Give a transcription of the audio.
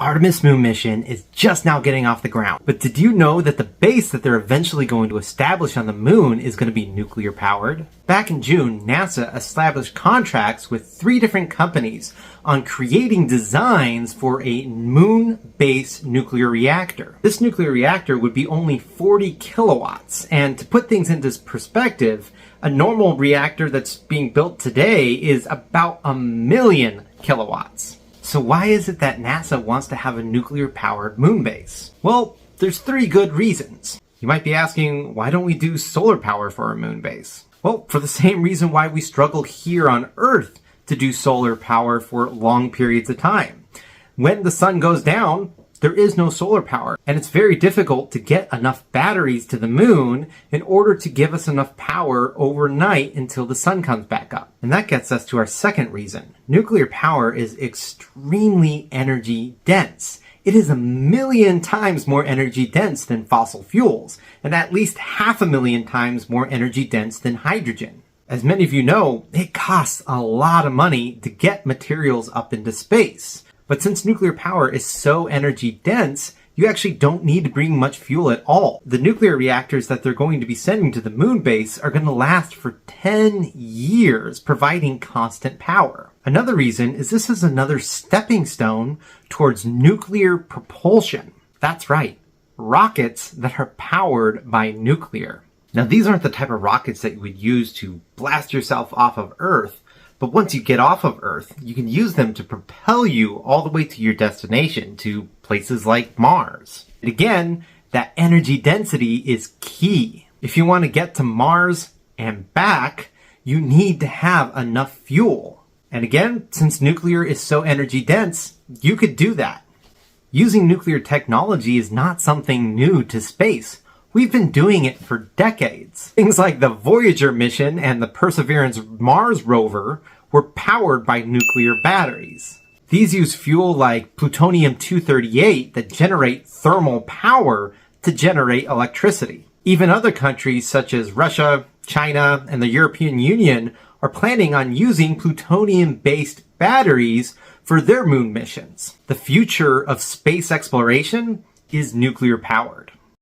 Artemis moon mission is just now getting off the ground. But did you know that the base that they're eventually going to establish on the moon is going to be nuclear powered? Back in June, NASA established contracts with 3 different companies on creating designs for a moon-based nuclear reactor. This nuclear reactor would be only 40 kilowatts, and to put things into perspective, a normal reactor that's being built today is about 1,000,000 kilowatts. So why is it that NASA wants to have a nuclear-powered moon base? Well, there's 3 good reasons. You might be asking, why don't we do solar power for our moon base? Well, for the same reason why we struggle here on Earth to do solar power for long periods of time. When the sun goes down, there is no solar power, and it's very difficult to get enough batteries to the moon in order to give us enough power overnight until the sun comes back up. And that gets us to our second reason. Nuclear power is extremely energy dense. It is 1,000,000 times more energy dense than fossil fuels, and at least 500,000 times more energy dense than hydrogen. As many of you know, it costs a lot of money to get materials up into space. But since nuclear power is so energy dense, you actually don't need to bring much fuel at all. The nuclear reactors that they're going to be sending to the moon base are going to last for 10 years, providing constant power. Another reason is this is another stepping stone towards nuclear propulsion. That's right, rockets that are powered by nuclear. Now, these aren't the type of rockets that you would use to blast yourself off of Earth. But once you get off of Earth, you can use them to propel you all the way to your destination, to places like Mars. And again, that energy density is key. If you want to get to Mars and back, you need to have enough fuel. And again, since nuclear is so energy dense, you could do that. Using nuclear technology is not something new to space. We've been doing it for decades. Things like the Voyager mission and the Perseverance Mars rover were powered by nuclear batteries. These use fuel like plutonium-238 that generate thermal power to generate electricity. Even other countries such as Russia, China, and the European Union are planning on using plutonium-based batteries for their moon missions. The future of space exploration is nuclear powered.